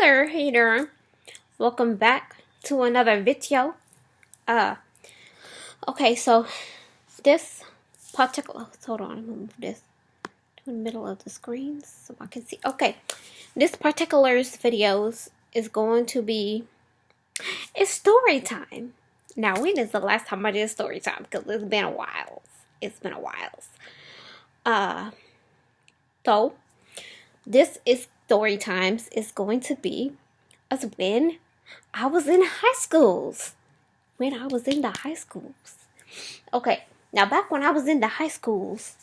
there, hater. Welcome back to another video. Okay, so this particular, hold on, I'm gonna move this to the middle of the screen so I can see. Okay, this particular videos is going to be, it's story time. Now, when is the last time I did story time? Because it's been a while. It's been a while. So this is story times is going to be as when I was in high schools. When I was in the high schools. Okay, now back when I was in the high schools,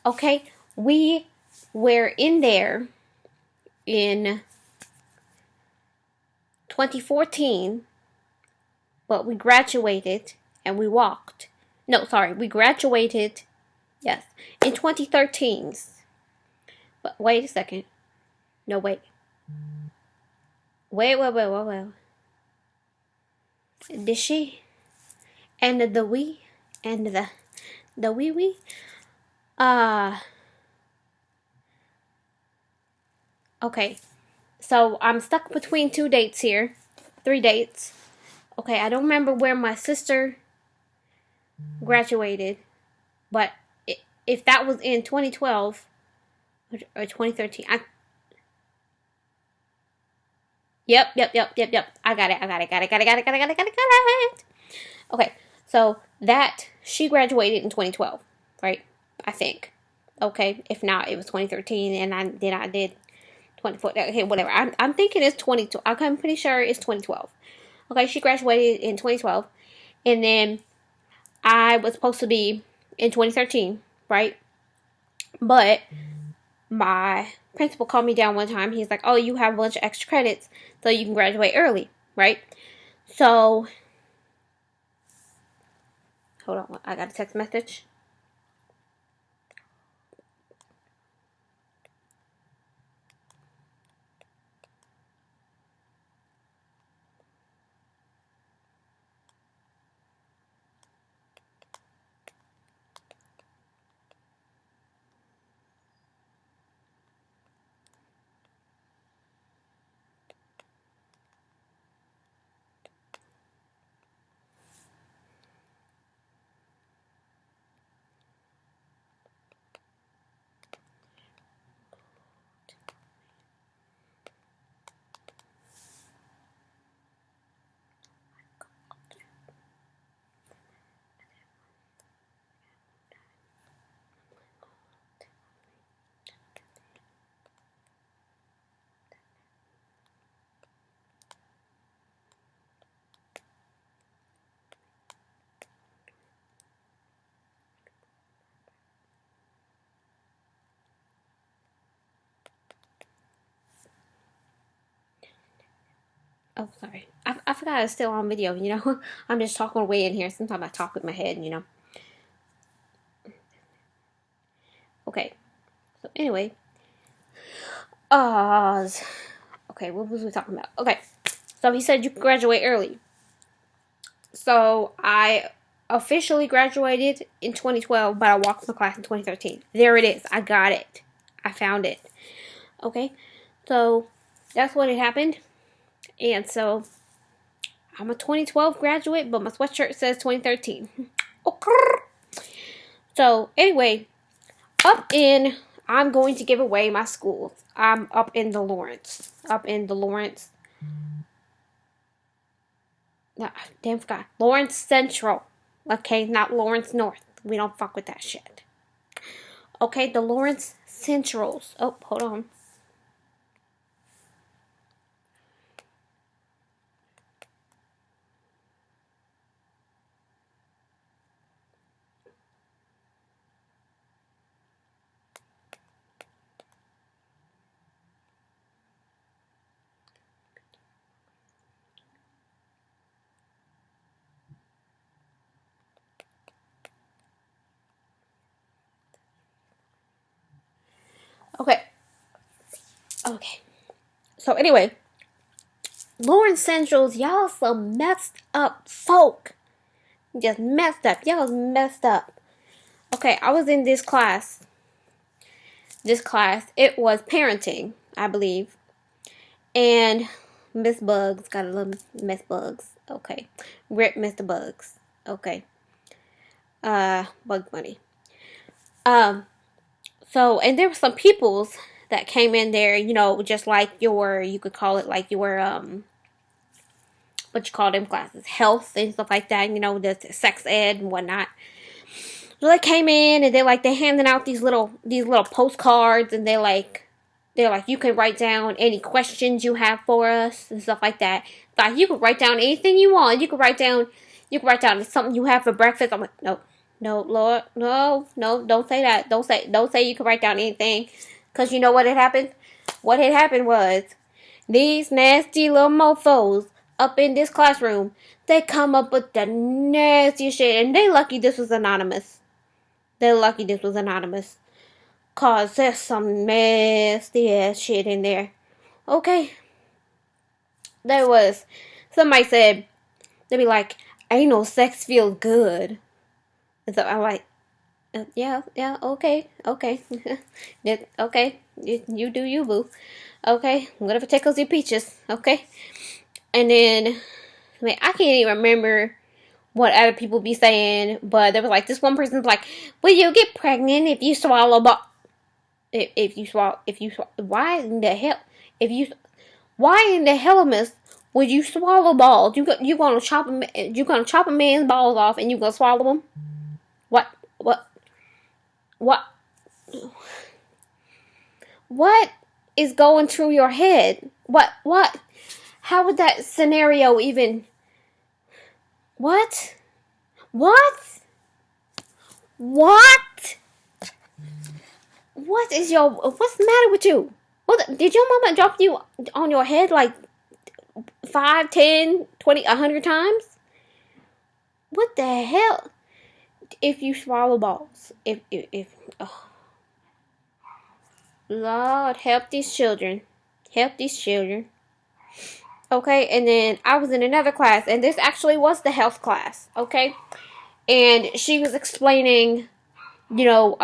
okay, we were in there in 2014, but we graduated and we walked. No, sorry, we graduated, yes, in 2013. But wait a second. No, wait. Wait. Did she? And the we? And the wee? Okay. So I'm stuck between 2 dates here. 3 dates. Okay, I don't remember where my sister graduated. But if that was in 2012 or 2013, Yep. I got it. Okay, so that she graduated in 2012, right? I think. Okay, if not, it was 2013, and I did 2014. Okay, whatever. I'm thinking it's 2012. I'm pretty sure it's 2012. Okay, she graduated in 2012, and then I was supposed to be in 2013, right? But my principal called me down one time. He's like, oh, you have a bunch of extra credits, so you can graduate early, right? So, hold on, I got a text message. Oh, sorry. I forgot I was still on video, you know. I'm just talking away in here. Sometimes I talk with my head, you know. Okay. So, anyway. Okay, what was we talking about? Okay. So, he said you could graduate early. So, I officially graduated in 2012, but I walked my class in 2013. There it is. I got it. I found it. Okay. So, that's what had happened. And so, I'm a 2012 graduate, but my sweatshirt says 2013. Okay. So, anyway, I'm going to give away my school. I'm up in the Lawrence. No, damn forgot. Lawrence Central. Okay, not Lawrence North. We don't fuck with that shit. Okay, the Lawrence Centrals. Oh, hold on. Okay. So anyway, Lawrence Centrals, y'all some messed up folk. Just messed up. Y'all messed up. Okay, I was in this class. It was parenting, I believe. And Miss Bugs. Gotta love Miss Bugs. Okay. Rip Mr. Bugs. Okay. Bug Bunny. So, and there were some peoples that came in there, you know, just like you could call it like your, what you call them classes, health and stuff like that, you know, the sex ed and whatnot. So they came in and they're handing out these little postcards, and they're like, you can write down any questions you have for us and stuff like that. Like, you can write down anything you want. You can write down something you have for breakfast. I'm like, no, Lord, no, don't say that. Don't say you can write down anything, because you know what had happened. What had happened was, these nasty little mofos up in this classroom, they come up with the nastiest shit, and they lucky this was anonymous. Cause there's some nasty ass shit in there. Okay. Somebody said, they'd be like, anal sex feels good. And so I'm like, yeah, okay. Okay. You do you, boo. Okay. Whatever tickles your peaches. Okay. And then, I can't even remember what other people be saying, but there was like, this one person's like, will you get pregnant if you swallow if you swallow, why in the hell, miss, would you swallow balls? You gonna chop a man's balls off and you gonna swallow them? What is going through your head? What? How would that scenario even? What? What's the matter with you? Did your mama drop you on your head like 5, 10, 20, 100 times? What the hell? If you swallow balls. Oh. Lord, help these children. Okay, and then I was in another class, and this actually was the health class, okay? And she was explaining, you know,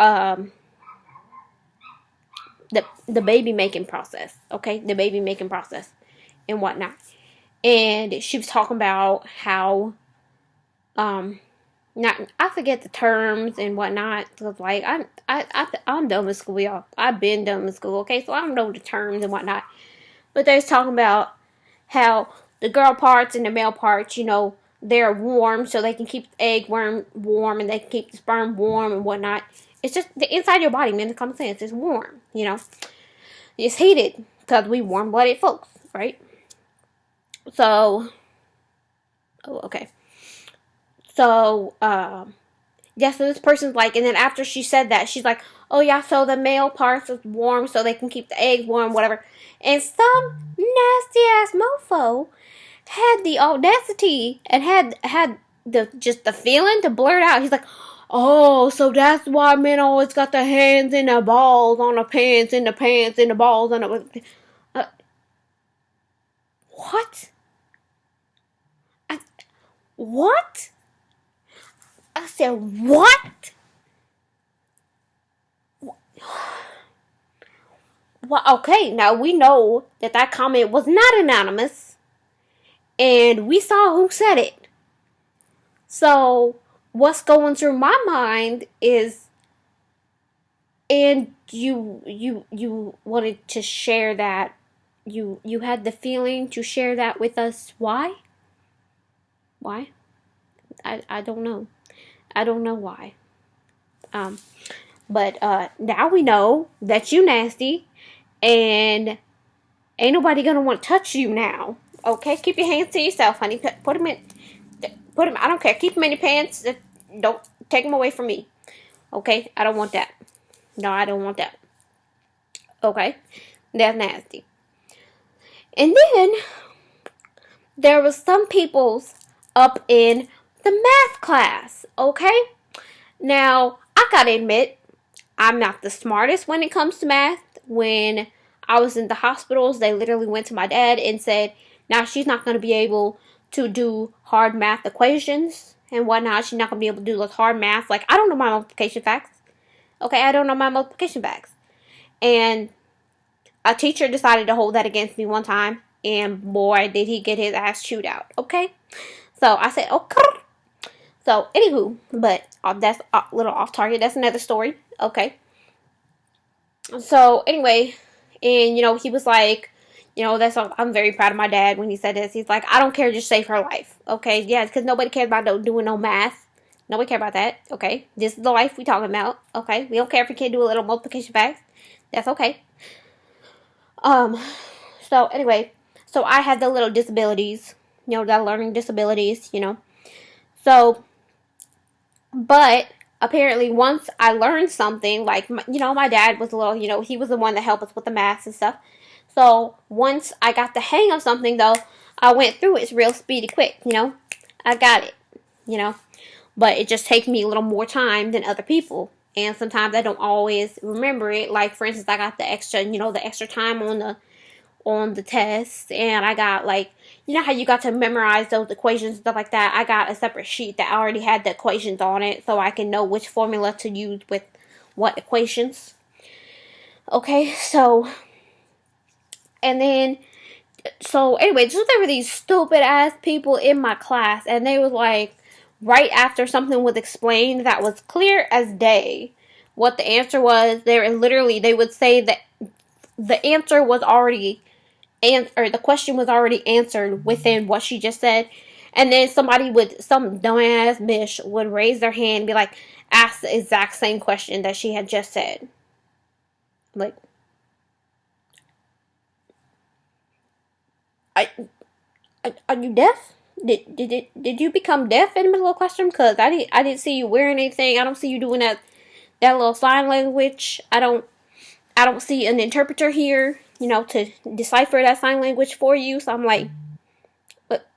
the baby making process, okay? The baby making process and whatnot. And she was talking about how, I forget the terms and whatnot, because, like, I'm done with school, y'all. I've been done with school, okay? So I don't know the terms and whatnot. But they was talking about how the girl parts and the male parts, you know, they're warm, so they can keep the egg warm, and they can keep the sperm warm and whatnot. It's just the inside of your body, man. The common sense is warm, you know. It's heated because we warm-blooded folks, right? So, okay. So, yeah, so this person's like, and then after she said that, she's like, oh yeah, so the male parts is warm so they can keep the eggs warm, whatever. And some nasty ass mofo had the audacity and had the feeling to blurt out. He's like, oh, so that's why men always got their hands in the balls on the pants, in the pants, in the balls on the. What? What? I said, what? Well, okay, now we know that comment was not anonymous, and we saw who said it. So, what's going through my mind is, and you wanted to share that, you had the feeling to share that with us. Why? I don't know. I don't know why. But now we know that you nasty, and ain't nobody gonna want to touch you now. Okay, keep your hands to yourself, honey. Put them. I don't care. Keep them in your pants. Don't take them away from me. Okay, I don't want that. No, I don't want that. Okay, that's nasty. And then there was some people's up in the math class. Okay, now I gotta admit, I'm not the smartest when it comes to math. When I was in the hospitals, they literally went to my dad and said, now she's not going to be able to do hard math equations and whatnot. She's not going to be able to do those hard math. Like, I don't know my multiplication facts. Okay, I don't know my multiplication facts. And a teacher decided to hold that against me one time. and boy, did he get his ass chewed out. Okay, so I said, okay. So anywho, but that's a little off target. That's another story. Okay. So anyway, and he was like, I'm very proud of my dad when he said this. He's like, I don't care, just save her life. Okay, yeah, because nobody cares about doing no math. Nobody care about that. Okay, this is the life we talking about. Okay, we don't care if we can't do a little multiplication facts. That's okay. So anyway, so I had the little disabilities, the learning disabilities, So, but apparently once I learned something, like, my dad was a little, he was the one that helped us with the math and stuff. So once I got the hang of something, though, I went through it real speedy quick, I got it, but it just takes me a little more time than other people. And sometimes I don't always remember it. Like, for instance, I got the extra time on the test, and I got, like, how you got to memorize those equations and stuff like that. I got a separate sheet that already had the equations on it, so I can know which formula to use with what equations. Okay, so, and then, so anyway, just there were these stupid ass people in my class, and they was like, right after something was explained that was clear as day, what the answer was, they would say that the answer was already or the question was already answered within what she just said, and then some dumbass bitch would raise their hand and be like, ask the exact same question that she had just said. Like, are you deaf? Did you become deaf in the middle of the question? Because I didn't see you wearing anything. I don't see you doing that little sign language. I don't see an interpreter here, to decipher that sign language for you. So I'm like, but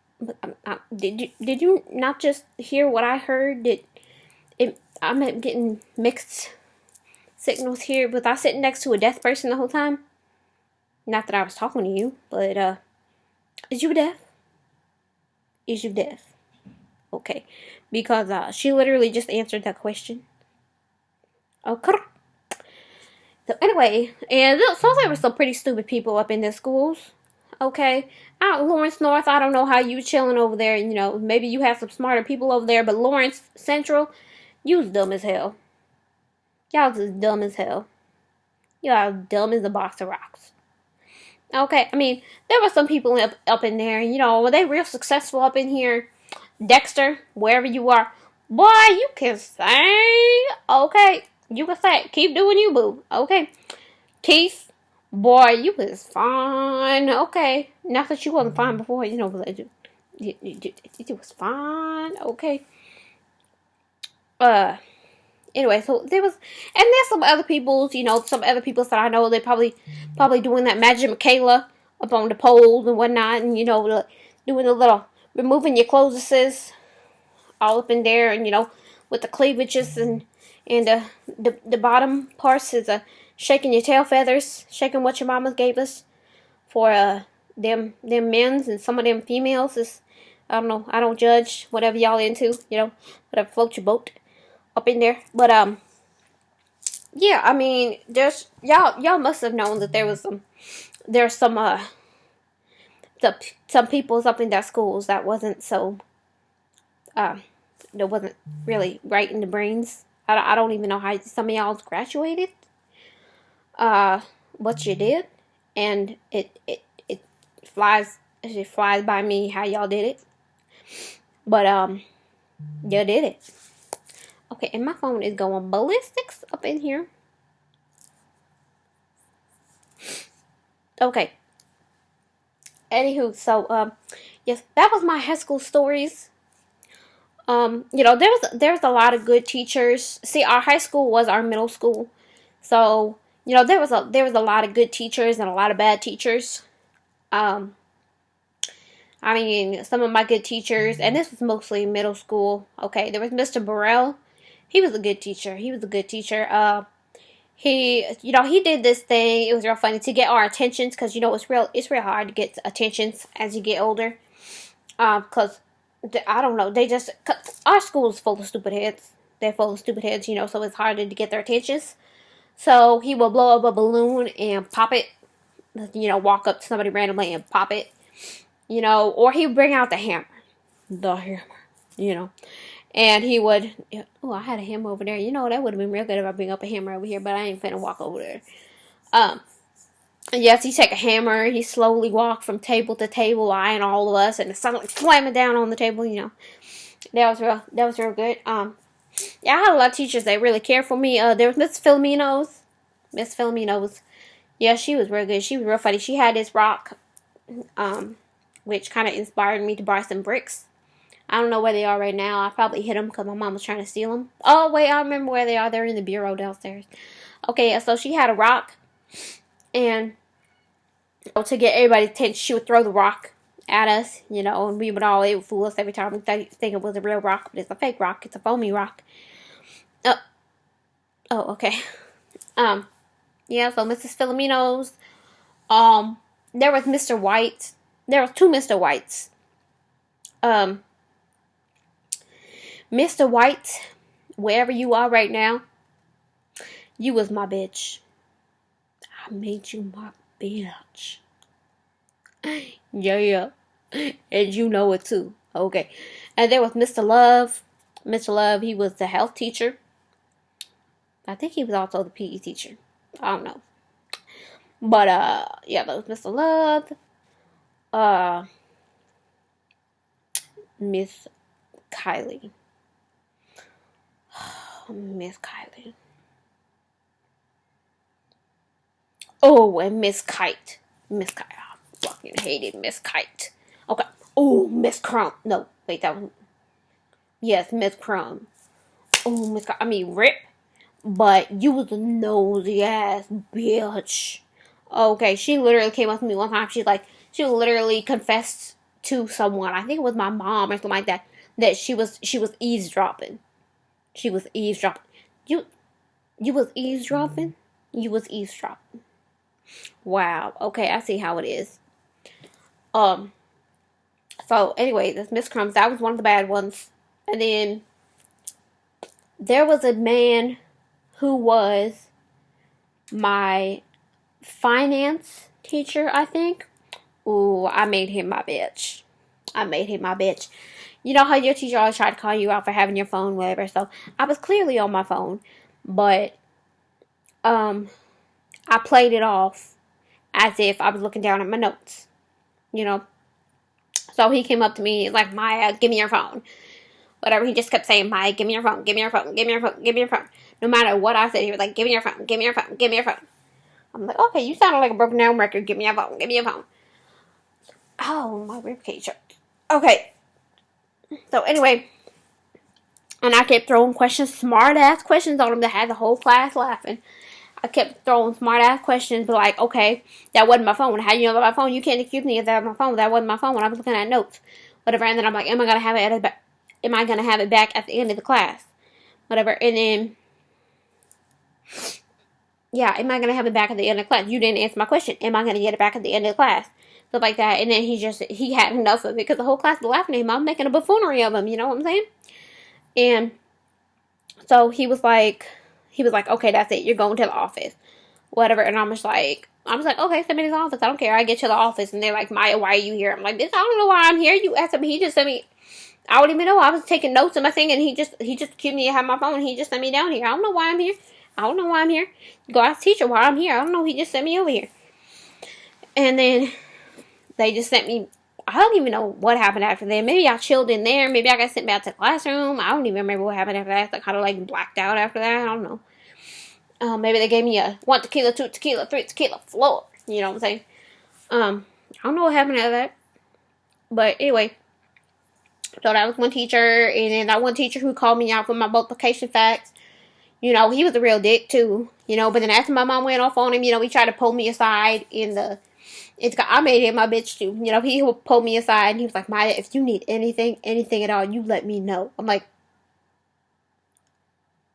did you not just hear what I heard? I'm getting mixed signals here. Was I sitting next to a deaf person the whole time? Not that I was talking to you, but is you deaf? Is you deaf? Okay, because she literally just answered that question. Okay. So anyway, and so there were some pretty stupid people up in their schools. Okay, out Lawrence North, I don't know how you chilling over there. Maybe you have some smarter people over there, but Lawrence Central, you's dumb as hell. Y'all just dumb as hell. Y'all dumb as a box of rocks. Okay, I mean, there were some people up in there, were they real successful up in here? Dexter, wherever you are, boy, you can sing. Okay, you can sing. Keep doing you, boo. Okay, Keith, boy, you was fine. Okay, not that you wasn't fine before, but it was fine. Okay. Anyway, so there's some other people, some other people that I know, they probably doing that Magic Michaela up on the poles and whatnot, and doing the little removing your clothes all up in there, and with the cleavages and the bottom parts is shaking your tail feathers, shaking what your mama gave us for them men's, and some of them females is, I don't know, I don't judge, whatever y'all into, whatever floats your boat up in there. But yeah, I mean, there's y'all must have known that there's some peoples up in their schools that wasn't so that wasn't really right in the brains. I don't even know how some of y'all graduated, what you did, and it flies by me how y'all did it, but you did it. Okay, and my phone is going ballistics up in here. Okay. Anywho, so yes, that was my high school stories. There was a lot of good teachers. See, our high school was our middle school, so there was a lot of good teachers and a lot of bad teachers. I mean, some of my good teachers, and this was mostly middle school. Okay, there was Mr. Burrell. He was a good teacher. He did this thing. It was real funny to get our attentions, because it's real hard to get attentions as you get older. Because I don't know, our school is full of stupid heads. They're full of stupid heads, so it's harder to get their attentions. So he will blow up a balloon and pop it you know, walk up to somebody randomly and pop it, you know, or he would bring out the hammer, you know, and he would, oh, I had a hammer over there, you know, that would have been real good if I bring up a hammer over here, but I ain't finna walk over there. Yes, he take a hammer, he slowly walk from table to table, eyeing all of us, and the sun like slamming down on the table, you know. That was real good. Yeah, I had a lot of teachers that really cared for me. There was Miss Filomenos. Miss Filomenos. Yeah, she was real good. She was real funny. She had this rock, which kind of inspired me to buy some bricks. I don't know where they are right now. I probably hid them because my mom was trying to steal them. Oh, wait, I remember where they are. They're in the bureau downstairs. Okay, yeah, so she had a rock, and to get everybody's attention, she would throw the rock at us, you know, and it would fool us every time we think it was a real rock, but it's a fake rock. It's a foamy rock. Okay. Yeah, so Mrs. Filomenos, there was Mr. White. There was two Mr. Whites. Mr. White, wherever you are right now, you was my bitch. I made you my bitch. Yeah. And you know it too. Okay. And there was Mr. Love. Mr. Love, he was the health teacher. I think he was also the PE teacher. I don't know. But, yeah, that was Mr. Love. Miss Kylie. Miss Kylie. Oh, and Miss Kite. Miss Kite. I fucking hated Miss Kite. Okay. Oh, Miss Crumb. No, wait, that was... Yes, Miss Crumb. Oh, Miss... I mean, Rip. But you was a nosy ass bitch. Okay, she literally came up to me one time. She literally confessed to someone. I think it was my mom or something like that. That she was eavesdropping. She was eavesdropping. You was eavesdropping? You was eavesdropping. Wow. Okay, I see how it is. So anyway, this Miss Crumbs, that was one of the bad ones. And then there was a man who was my finance teacher, I think. Ooh, I made him my bitch. You know how your teacher always tried to call you out for having your phone, whatever. So I was clearly on my phone, but I played it off as if I was looking down at my notes, you know. So he came up to me like, Maya, give me your phone. Whatever, he just kept saying, Maya, give me your phone, give me your phone, give me your phone, give me your phone. No matter what I said, he was like, give me your phone, give me your phone, give me your phone. I'm like, okay, you sound like a broken down record, give me your phone, give me your phone. Oh, my ribcage hurt. Okay. So anyway, and I kept throwing questions, smart ass questions on him that had the whole class laughing. I kept throwing smart ass questions, but like, okay, that wasn't my phone. How do you know about my phone? You can't accuse me of that was my phone. That wasn't my phone when I was looking at notes, whatever. And then I'm like, am I gonna have it back at the end of the class, whatever? And then, yeah, am I gonna have it back at the end of the class? You didn't answer my question. Am I gonna get it back at the end of the class? Stuff like that. And then he had enough of it because the whole class was laughing at him. I'm making a buffoonery of him. You know what I'm saying? And so he was like, okay, that's it. You're going to the office, whatever. And I was like, okay, send me to the office. I don't care. I get to the office. And they're like, Maya, why are you here? I'm like, bitch, I don't know why I'm here. You asked me. He just sent me. I don't even know. I was taking notes in my thing, and he just accused me of having my phone. And he just sent me down here. I don't know why I'm here. Go ask the teacher why I'm here. I don't know. He just sent me over here. And then they just sent me. I don't even know what happened after that. Maybe I chilled in there. Maybe I got sent back to the classroom. I don't even remember what happened after that. I kind of like blacked out after that. I don't know. Maybe they gave me a 1 tequila, 2 tequila, 3 tequila floor. You know what I'm saying? I don't know what happened after that. But anyway. So that was one teacher. And then that one teacher who called me out for my multiplication facts. You know, he was a real dick too. You know, but then after my mom went off on him, you know, he tried to pull me aside I made him my bitch too. You know, he would pull me aside and he was like, Maya, if you need anything at all, you let me know. I'm like,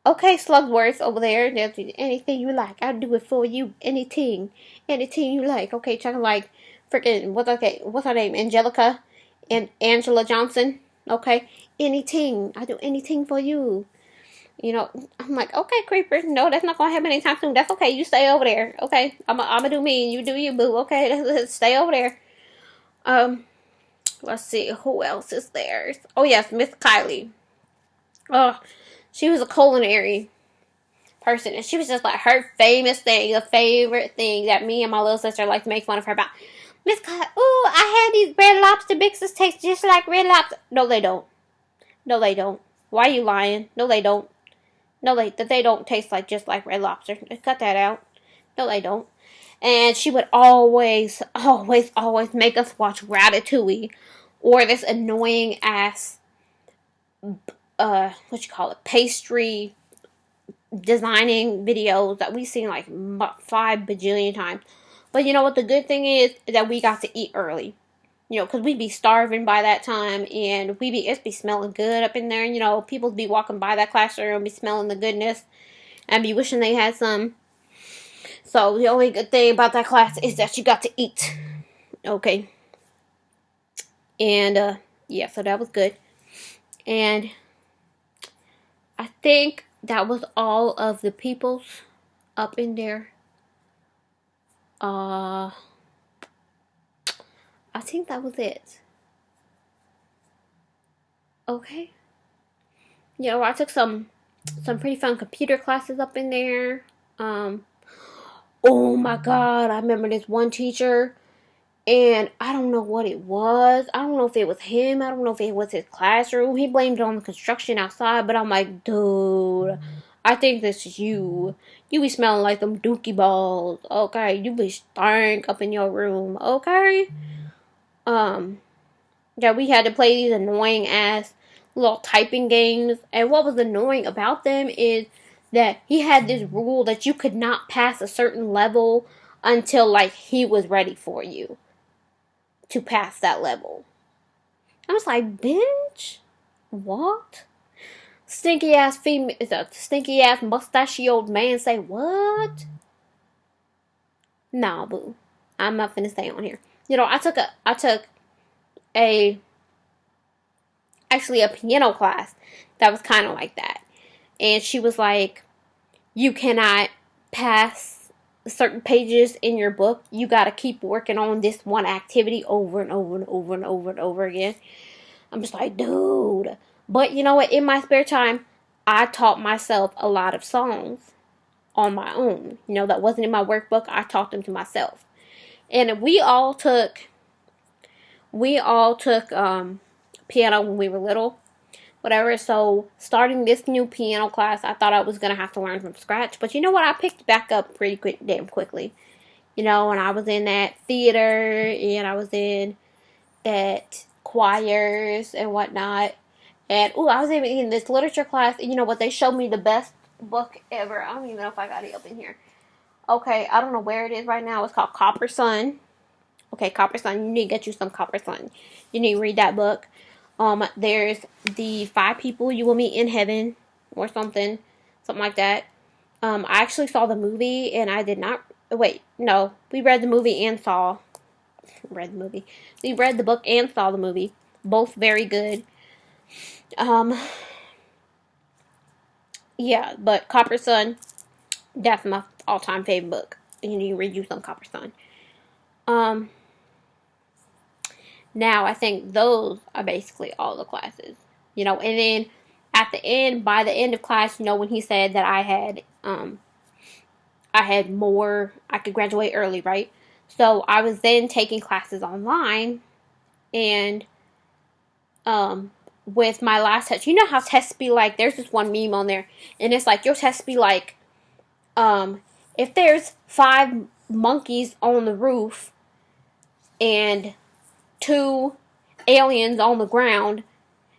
okay, Slugworth over there. Anything you like, I'll do it for you. Anything you like. Okay, trying to like freaking what's her name? Angelica and Angela Johnson. Okay, anything. I do anything for you. You know, I'm like, okay, creeper. No, that's not gonna happen anytime soon. That's okay. You stay over there. Okay, I'm gonna do me and you do you, boo. Okay, let's stay over there. Let's see who else is there. Oh yes, Miss Kylie. Oh, she was a culinary person, and she was just like her famous thing, a favorite thing that me and my little sister like to make fun of her about. Miss Kylie, ooh, I had these Red Lobster mixes taste just like Red Lobster. No, they don't. No, they don't. Why are you lying? No, they don't. No, they don't taste like just like Red Lobster. Cut that out. No, they don't. And she would always make us watch Ratatouille or this annoying ass what you call it, pastry designing videos that we've seen like 5 bajillion times. But you know what the good thing is that we got to eat early. You know, because we'd be starving by that time, and it'd be smelling good up in there. You know, people be walking by that classroom, be smelling the goodness, and be wishing they had some. So the only good thing about that class is that you got to eat. Okay. And yeah, so that was good. And I think that was all of the peoples up in there. I think that was it. Okay. You know, I took some pretty fun computer classes up in there. Oh my god, I remember this one teacher, and I don't know what it was. I don't know if it was him. I don't know if it was his classroom. He blamed it on the construction outside, but I'm like, dude, I think this is you. You be smelling like them dookie balls, okay? You be stank up in your room, okay? Yeah, we had to play these annoying ass little typing games, and what was annoying about them is that he had this rule that you could not pass a certain level until like he was ready for you to pass that level. I was like, bitch, what? Stinky ass female, stinky ass mustachioed man say what? Nah, boo, I'm not finna stay on here. You know, I took a actually a piano class that was kind of like that, and she was like, you cannot pass certain pages in your book. You got to keep working on this one activity over and over and over and over and over again. I'm just like, dude. But you know what? In my spare time, I taught myself a lot of songs on my own. You know, that wasn't in my workbook. I taught them to myself. And we all took piano when we were little. Whatever, so starting this new piano class, I thought I was going to have to learn from scratch. But you know what? I picked back up pretty damn quickly. You know, and I was in that theater, and I was in that choirs and whatnot. And, I was even in this literature class. And you know what? They showed me the best book ever. I don't even know if I got it up in here. Okay, I don't know where it is right now. It's called Copper Sun. Okay, Copper Sun. You need to get you some Copper Sun. You need to read that book. There's the 5 people you will meet in heaven, or something like that. I actually saw the movie, and I did not. Wait, no, we read the movie and saw. We read the book and saw the movie. Both very good. Yeah, but Copper Sun, that's my all-time favorite book. You need to read you some Copper Sun. Now, I think those are basically all the classes. You know, and then by the end of class, you know, when he said that I had more, I could graduate early, right? So, I was then taking classes online, and, with my last test, you know how tests be like, there's this one meme on there, and it's like, your tests be like, if there's 5 monkeys on the roof, and 2 aliens on the ground,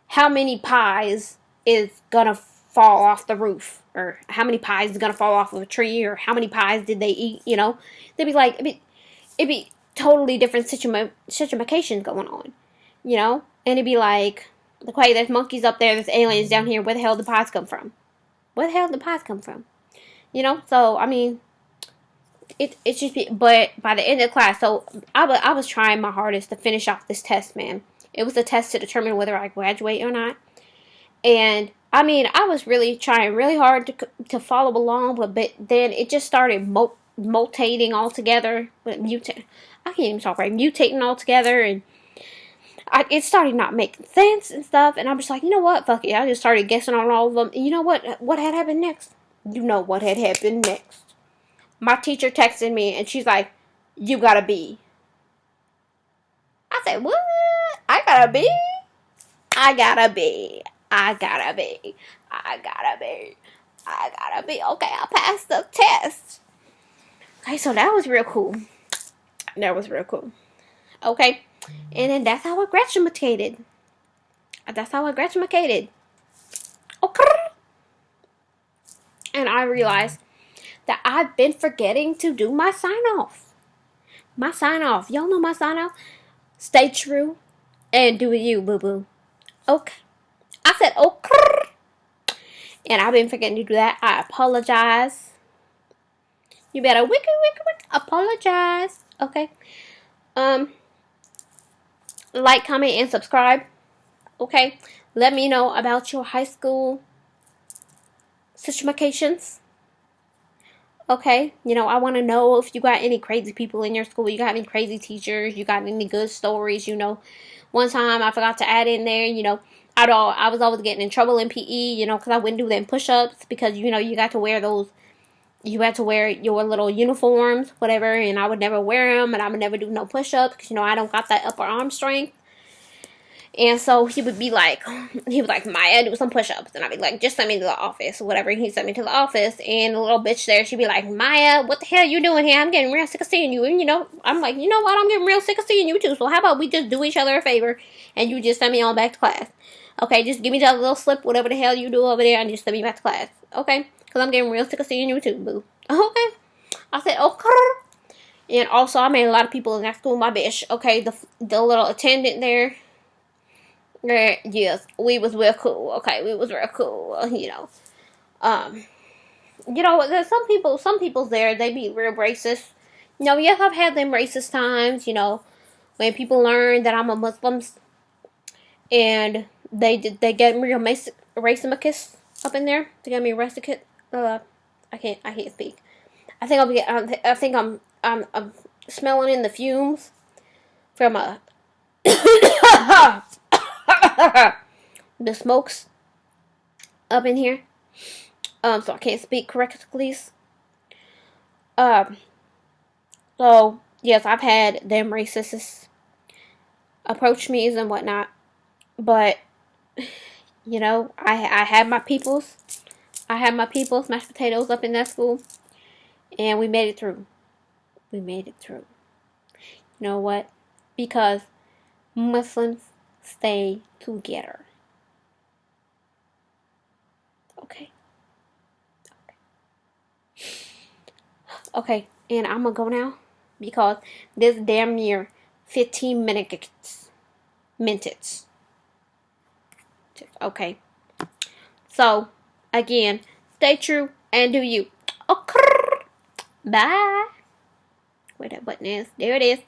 how many pies is gonna fall off the roof? Or how many pies is gonna fall off of a tree? Or how many pies did they eat? You know? They'd be like, it'd be totally different situations going on. You know? And it'd be like, okay, there's monkeys up there, there's aliens down here, where the hell did the pies come from? Where the hell did the pies come from? You know? So, I mean, it's just, but by the end of the class, so I was trying my hardest to finish off this test, man. It was a test to determine whether I graduate or not. And I mean, I was really trying really hard to follow along, but then it just started mutating altogether. I can't even talk right. Mutating altogether, and it started not making sense and stuff. And I'm just like, you know what? Fuck it. I just started guessing on all of them. And you know what? What had happened next? You know what had happened next? My teacher texted me, and she's like, "You gotta be." I said, "What? I gotta be? I gotta be. I gotta be. I gotta be. I gotta be." Okay, I passed the test. Okay, so that was real cool. That was real cool. Okay, and then that's how I graduated. That's how I graduated. Okay. And I realized that I've been forgetting to do my sign off. My sign off. Y'all know my sign off? Stay true and do you, boo boo. Okay. I said, okay. And I've been forgetting to do that. I apologize. You better wiki apologize. Okay. Like, comment, and subscribe. Okay. Let me know about your high school situations. Okay. You know, I want to know if you got any crazy people in your school. You got any crazy teachers. You got any good stories. You know, one time I forgot to add in there, you know, I was always getting in trouble in PE, you know, because I wouldn't do them push-ups because, you know, you got to wear those. You had to wear your little uniforms, whatever, and I would never wear them, and I would never do no push-ups because, you know, I don't got that upper arm strength. And so he was like, Maya, do some push-ups. And I'd be like, just send me to the office, or whatever. He sent me to the office, and the little bitch there, she'd be like, Maya, what the hell you doing here? I'm getting real sick of seeing you. And, you know, I'm like, you know what? I'm getting real sick of seeing you, too. So how about we just do each other a favor, and you just send me on back to class. Okay, just give me that little slip, whatever the hell you do over there, and just send me back to class. Okay? Because I'm getting real sick of seeing you, too, boo. Okay? I said, okay. And also, I made a lot of people in that school my bitch. Okay, the little attendant there. Yes, we was real cool. Okay, we was real cool. You know, there's some people's there, they be real racist. You know, yes, I've had them racist times. You know, when people learn that I'm a Muslim, and they get real racist up in there. They get me racist. I can't speak. I think I'm smelling in the fumes from the smokes up in here. So I can't speak correctly. So yes, I've had them racists approach me and whatnot, but you know, I had my peoples. I had my peoples, mashed potatoes up in that school, and we made it through. We made it through. You know what? Because Muslims stay together. Okay. Okay, and I'm gonna go now because this damn near 15 minutes. Okay. So, again, stay true and do you. Okay. Bye. Where that button is. There it is.